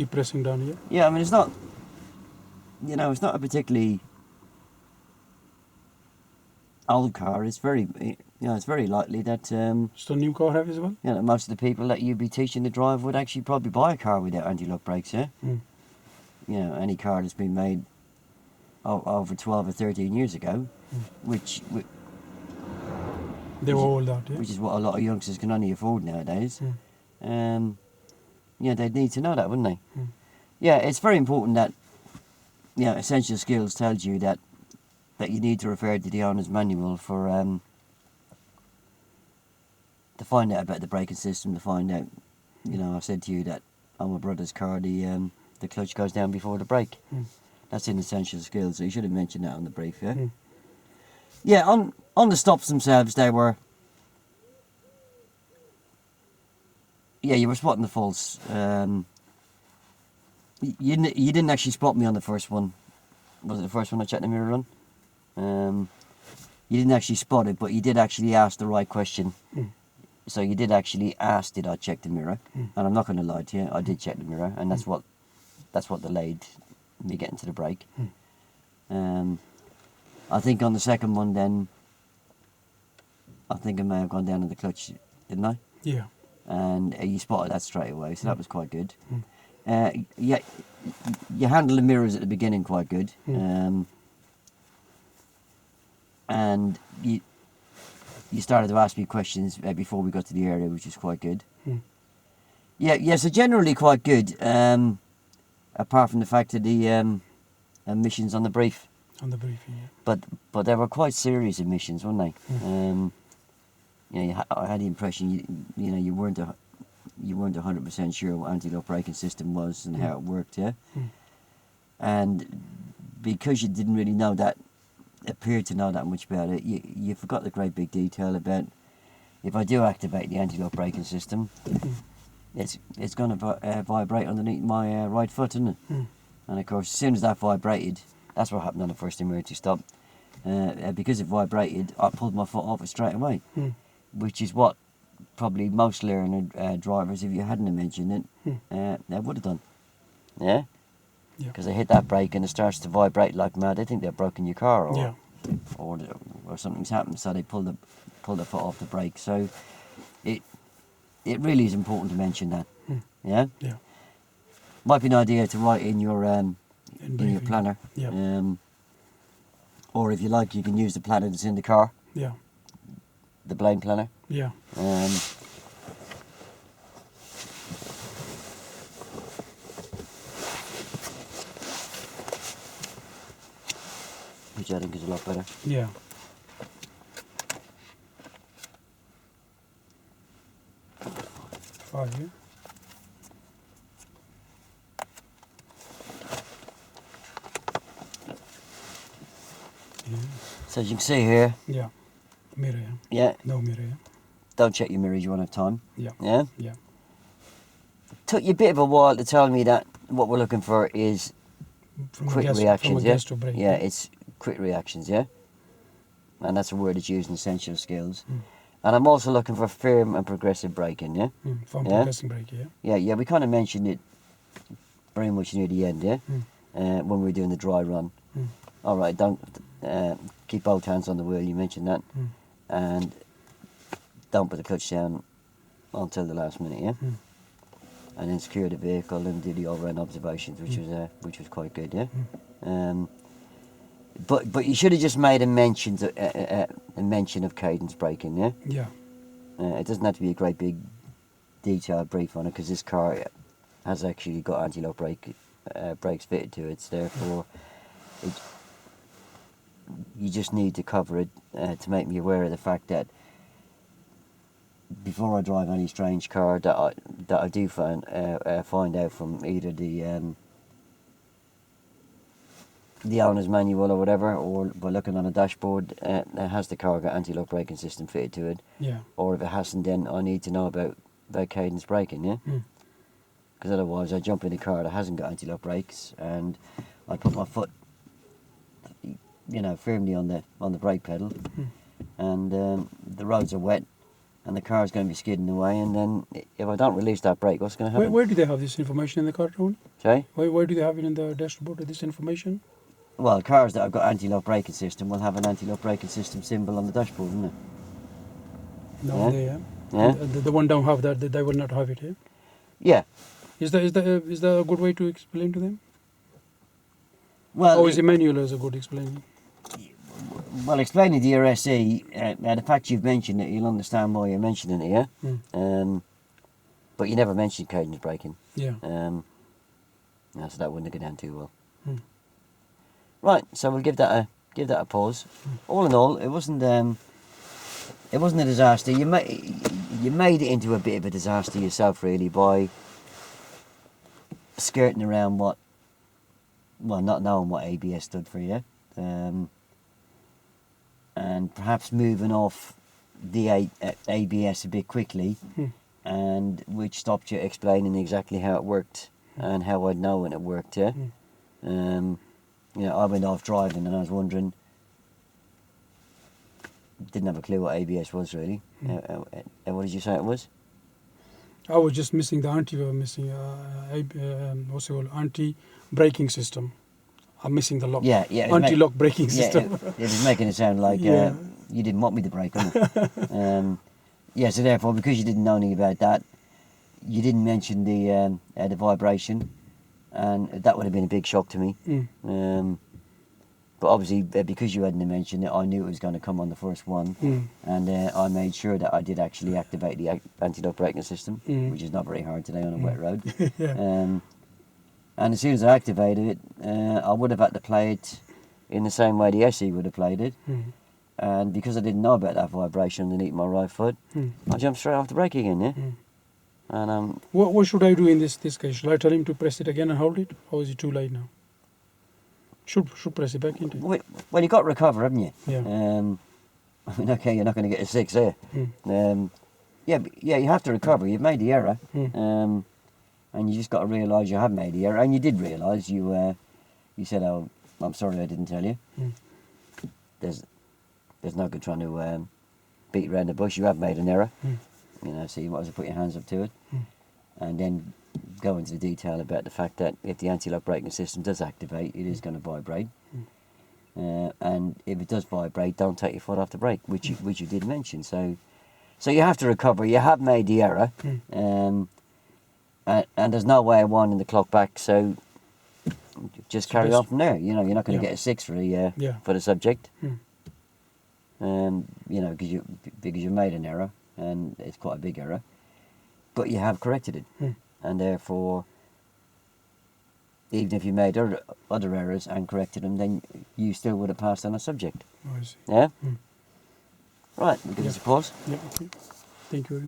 Keep pressing down here. Yeah, I mean, it's not, you know, it's not a particularly old car. It's very, you know, it's very likely that, So new car have as well? you know, most of the people that you'd be teaching to drive would actually probably buy a car without anti-lock brakes, yeah? Mm. You know, any car that's been made over 12 or 13 years ago, which They were all out, yeah? which is what a lot of youngsters can only afford nowadays. Mm. Yeah, they'd need to know that, wouldn't they? Mm. Yeah, it's very important that, you know, Essential Skills tells you that you need to refer to the owner's manual for to find out about the braking system, to find out, you know, I said to you that on my brother's car the clutch goes down before the brake. Mm. That's in Essential Skills, so you should have mentioned that on the brief, yeah? Mm. Yeah, on the stops themselves, they were... Yeah, you were spotting the faults. You didn't actually spot me on the first one. Was it the first one I checked the mirror on? You didn't actually spot it, but you did actually ask the right question. Mm. So you did actually ask, did I check the mirror? Mm. And I'm not going to lie to you, I did check the mirror, and that's what delayed me getting to the brake. I think on the second one then, I think I may have gone down in the clutch, didn't I? Yeah. And you spotted that straight away, so that was quite good. Mm. Yeah, you handled the mirrors at the beginning quite good. Mm. And you started to ask me questions before we got to the area, which was quite good. Mm. Yeah, so generally quite good, apart from the fact of the emissions on the brief. On the briefing, yeah. But they were quite serious emissions, weren't they? Mm. You know, I had the impression you weren't 100% sure what anti-lock braking system was and how it worked, yeah. And because you didn't really know that, appeared to know that much about it, you forgot the great big detail about if I do activate the anti-lock braking system, it's going to vibrate underneath my right foot, isn't it? And of course, as soon as that vibrated, that's what happened on the first emergency stop. Because it vibrated, I pulled my foot off it straight away, which is what probably most learner drivers, if you hadn't mentioned it, they would have done. Yeah? Because they hit that brake and it starts to vibrate like mad. They think they've broken your car or something's happened, so they pull the foot off the brake. So it really is important to mention that. Yeah? Yeah. Might be an idea to write in your planner. Yeah. Or if you like, you can use the planner that's in the car. Yeah. The blame planner. Yeah. Which I think is a lot better. Yeah. Five, yeah. So as you can see here, Yeah. Mirror, yeah. yeah, No mirror, yeah. don't check your mirrors, you won't have time. Yeah. Yeah? Yeah. Took you a bit of a while to tell me that what we're looking for is From quick gas, reactions, from a yeah? gas to brake. Yeah, it's quick reactions, yeah? And that's a word that's used in Essential Skills. And I'm also looking for firm and progressive braking, yeah? From Yeah? progressing brake, yeah. Yeah, we kind of mentioned it very much near the end, yeah? When we were doing the dry run. All right, don't keep both hands on the wheel, you mentioned that. And don't put the clutch down until the last minute, yeah? And then secure the vehicle and do the all-round observations, which was quite good, yeah? But you should have just made a mention of cadence braking, yeah? Yeah. It doesn't have to be a great big detailed brief on it, because this car has actually got anti-lock brakes fitted to it, so therefore you just need to cover it to make me aware of the fact that before I drive any strange car that I do find out from either the owner's manual or whatever, or by looking on a dashboard, has the car got anti-lock braking system fitted to it? Yeah. Or if it hasn't, then I need to know about cadence braking, yeah? Because otherwise I jump in a car that hasn't got anti-lock brakes and I put my foot, firmly on the brake pedal, and the roads are wet, and the car's going to be skidding away, and then if I don't release that brake, what's going to happen? Where do they have this information in the car, Tony? Sorry? Where do they have it in the dashboard, this information? Well, cars that have got anti-lock braking system will have an anti-lock braking system symbol on the dashboard, isn't it? No, Yeah. they, yeah. Yeah? The one don't have that, they will not have it, yeah? Yeah. Is that a good way to explain to them? Well, Or is the manual as a good explaining? well, explaining to your SE, the fact you've mentioned it, you'll understand why you're mentioning it, yeah? But you never mentioned cadence braking. Yeah. No, so that wouldn't have gone down too well. Hmm. Right, so we'll give that a pause. All in all, it wasn't a disaster. You made it into a bit of a disaster yourself, really, by skirting around not knowing what ABS stood for, yeah, and perhaps moving off the ABS a bit quickly, and which stopped you explaining exactly how it worked and how I'd know when it worked, yeah. You know, I went off driving and I was wondering, didn't have a clue what ABS was really. What did you say it was? I was just missing the anti-braking system. I'm missing the lock. Yeah, Anti-lock braking system. It was making it sound like Yeah. you didn't want me to brake on it. Yeah, so therefore, because you didn't know anything about that, you didn't mention the vibration, and that would have been a big shock to me. But obviously, because you hadn't mentioned it, I knew it was going to come on the first one, and I made sure that I did actually activate the anti-lock braking system, which is not very hard today on a wet road. Yeah. And as soon as I activated it, I would have had to play it in the same way the SE would have played it. And because I didn't know about that vibration underneath my right foot, I jumped straight off the brake again, yeah? And What should I do in this case? Should I tell him to press it again and hold it? Or is it too late now? Should press it back into it. well, you got to recover, haven't you? Yeah. I mean, okay, you're not going to get a 6 there. Yeah, you have to recover. You've made the error. And you just got to realise you have made the error, and you did realise. You said, "Oh, I'm sorry, I didn't tell you." There's no good trying to beat around the bush. You have made an error, you know. So you might as well put your hands up to it, and then go into the detail about the fact that if the anti-lock braking system does activate, it is going to vibrate, and if it does vibrate, don't take your foot off the brake, which you did mention. So you have to recover. You have made the error. And there's no way of winding the clock back, so just carry on from there. You know, you're not going to get a 6 for the subject. You know, because you made an error, and it's quite a big error, but you have corrected it, and therefore, even if you made other errors and corrected them, then you still would have passed on a subject. Oh, I see. Yeah. Right, we'll give us a pause. Yeah. Okay. Thank you.